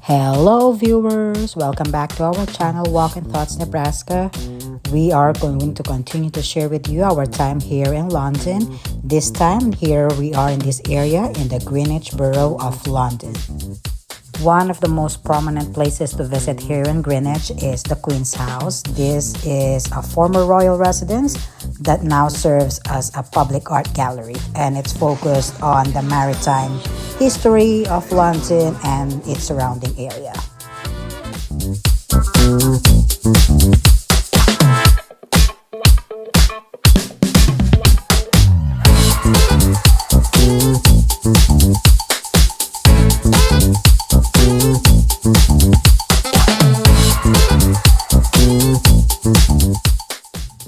Hello viewers, welcome back to our channel Walk and Thoughts Nebraska. We are going to continue to share with you our time here in London. This time here we are in this area in the Greenwich borough of London. One of the most prominent places to visit here in Greenwich is the Queen's House. This is a former royal residence that now serves as a public art gallery, and it's focused on the maritime history of London and its surrounding area.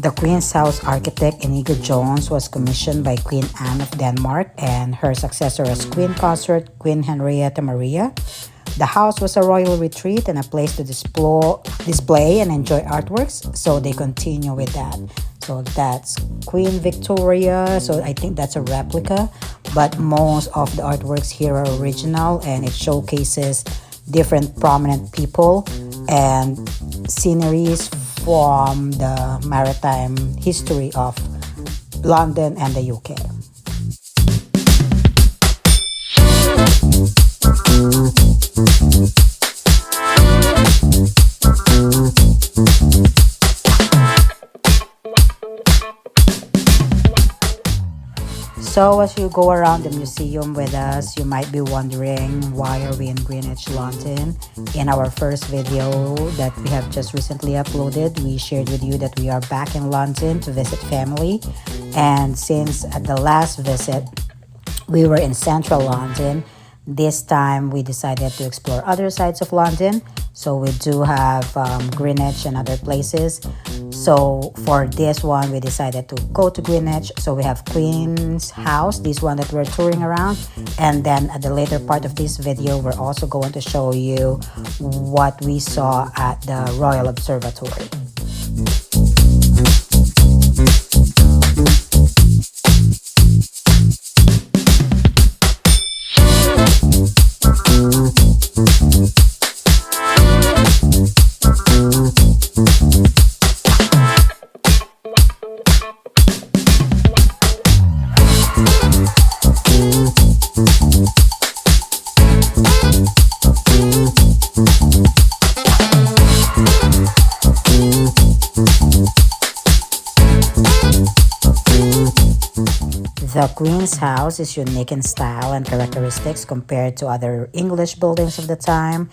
The Queen's House architect Inigo Jones was commissioned by Queen Anne of Denmark and her successor as Queen Consort Queen Henrietta Maria. The house was a royal retreat and a place to display and enjoy artworks, so they continue with that. So that's Queen Victoria, so I think that's a replica, but most of the artworks here are original and it showcases different prominent people and sceneries from the maritime history of London and the UK. So as you go around the museum with us, you might be wondering why are we in Greenwich, London. In our first video that we have just recently uploaded, we shared with you that we are back in London to visit family. And since at the last visit, we were in central London, this time we decided to explore other sides of London. So we do have Greenwich and other places. So for this one, we decided to go to Greenwich. So we have Queen's House, this one that we're touring around. And then at the later part of this video, we're also going to show you what we saw at the Royal Observatory. The Queen's House is unique in style and characteristics compared to other English buildings of the time.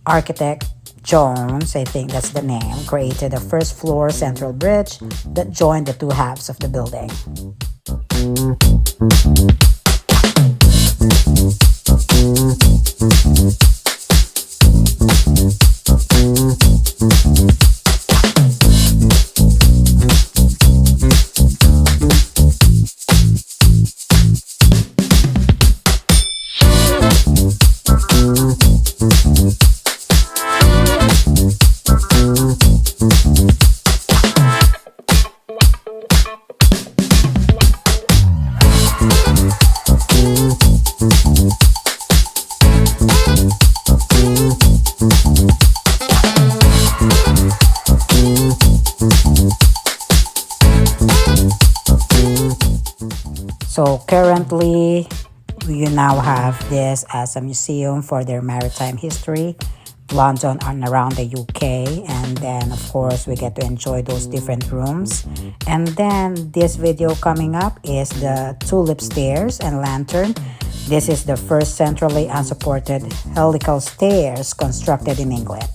Architect Jones, I think that's the name, created a first floor central bridge that joined the two halves of the building. So currently, you now have this as a museum for their maritime history, London and around the UK. And then of course, we get to enjoy those different rooms. And then this video coming up is the tulip stairs and lantern. This is the first centrally unsupported helical stairs constructed in England.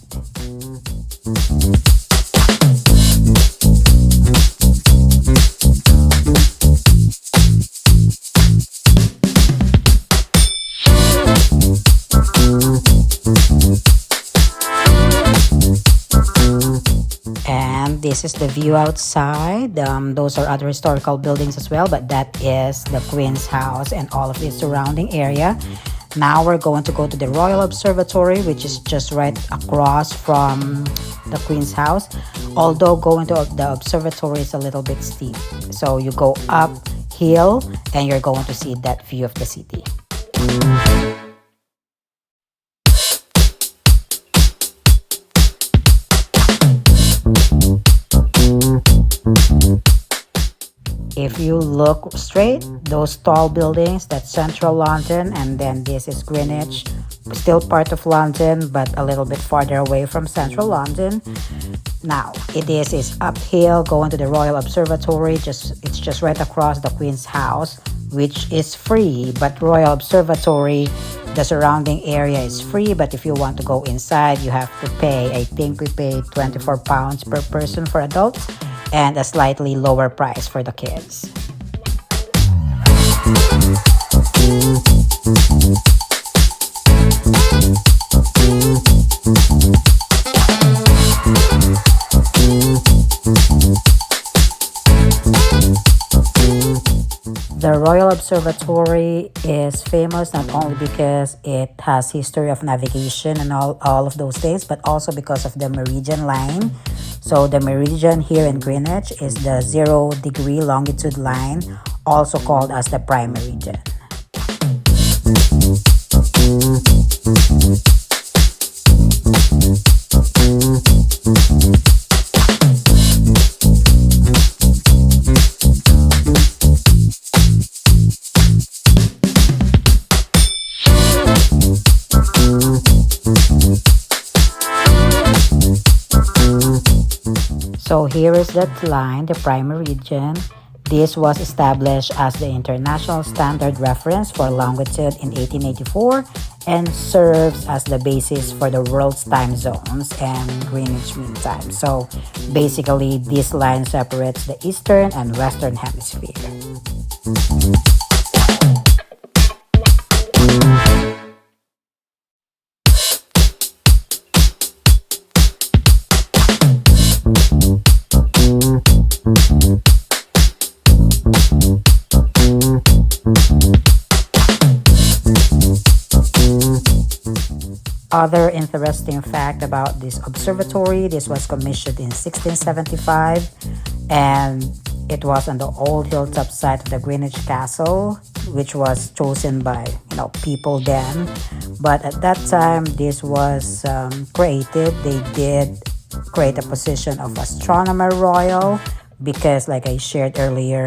And this is the view outside. Those are other historical buildings as well, but that is the Queen's House and all of the surrounding area. Now we're going to go to the Royal Observatory, which is just right across from the Queen's House. Although going to the observatory is a little bit steep. So you go uphill and you're going to see that view of the city. if you look straight, those tall buildings, that's central London, and then this is Greenwich, still part of London, but a little bit farther away from central London. Now, is uphill going to the Royal Observatory. It's just right across the Queen's house, which is free. But Royal Observatory, the surrounding area is free. But if you want to go inside, you have to pay. I think we paid £24 per person for adults and a slightly lower price for the kids. The Royal Observatory is famous not only because it has history of navigation and all of those things, but also because of the Meridian line. So the Meridian here in Greenwich is the 0-degree longitude line, also called as the Prime Meridian. So here is that line, the Prime Meridian. This was established as the international standard reference for longitude in 1884 and serves as the basis for the world's time zones and Greenwich Mean Time. So basically, this line separates the eastern and western hemisphere. Other interesting fact about this observatory, this was commissioned in 1675 and it was on the old hilltop site of the Greenwich Castle, which was chosen by people then. But at that time, this was created. They did create a position of Astronomer Royal because, like I shared earlier,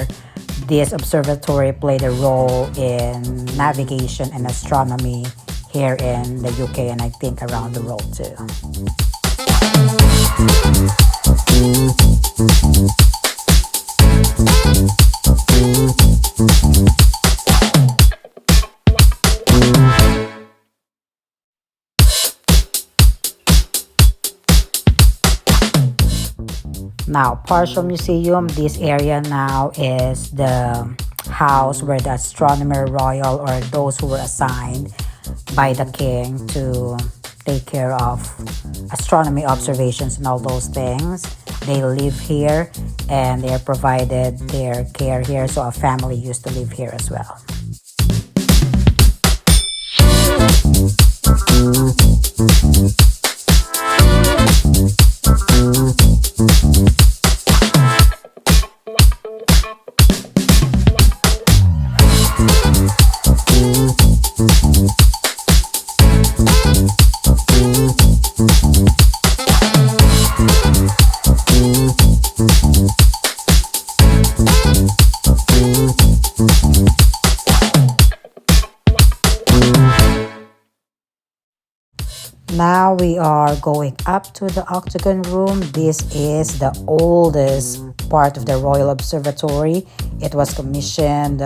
this observatory played a role in navigation and astronomy here in the UK and I think around the world too. Now, partial museum, this area now is the house where the Astronomer Royal, or those who were assigned by the king to take care of astronomy observations and all those things, they live here and they're provided their care here. So a family used to live here as well. Now we are going up to the Octagon Room. This is the oldest part of the Royal Observatory. It was commissioned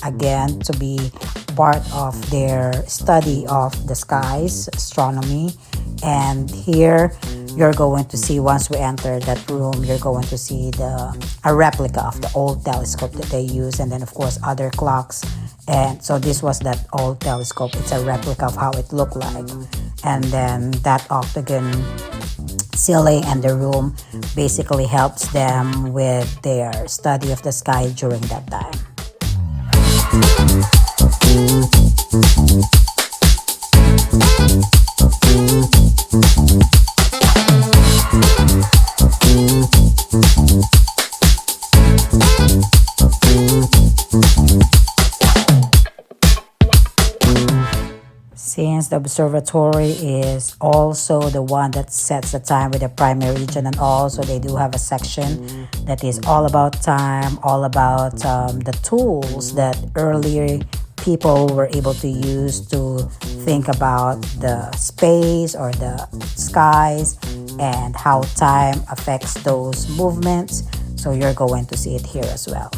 again to be part of their study of the skies, astronomy. And here you're going to see, once we enter that room, you're going to see a replica of the old telescope that they use, and then of course other clocks. And so this was that old telescope. It's a replica of how it looked like. And then that octagon ceiling and the room basically helps them with their study of the sky during that time. since the observatory is also the one that sets the time with the Prime Meridian and all, so they do have a section that is all about time, all about the tools that earlier people were able to use to think about the space or the skies and how time affects those movements. So you're going to see it here as well.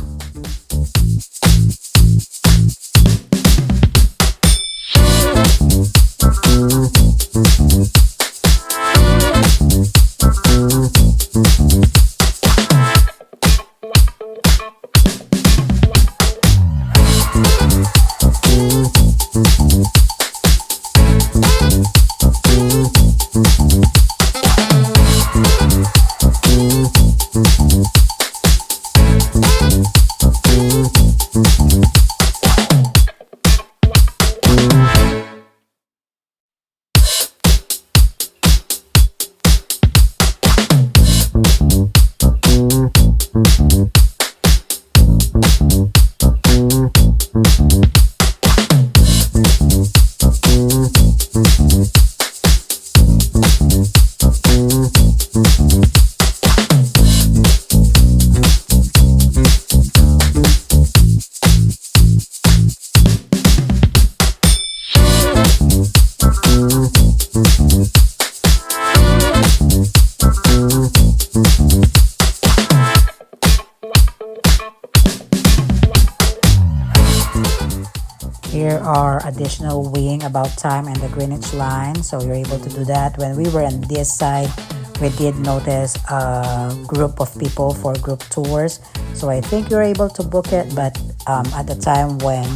Here are additional wing about time and the Greenwich line, so you're able to do that. When we were on this side, we did notice a group of people for group tours, so I think you're able to book it, but at the time when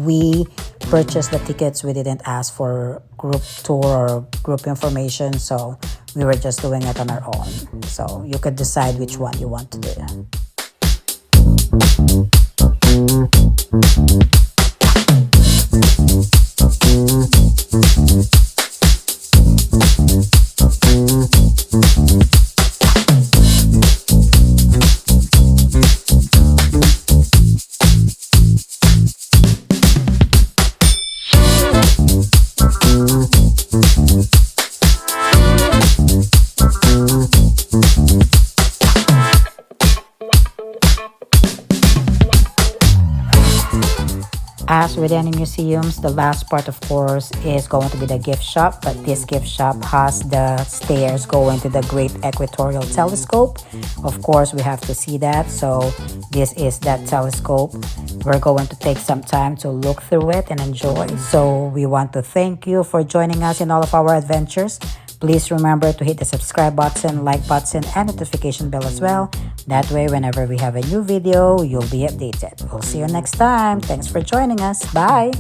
we purchased the tickets, we didn't ask for group tour or group information, so we were just doing it on our own. So you could decide which one you want to do. As with any museums, the last part, of course, is going to be the gift shop, but this gift shop has the stairs going to the Great Equatorial Telescope. Of course, we have to see that, so this is that telescope. We're going to take some time to look through it and enjoy. So we want to thank you for joining us in all of our adventures. Please remember to hit the subscribe button, like button, and notification bell as well. That way, whenever we have a new video, you'll be updated. We'll see you next time. Thanks for joining us. Bye!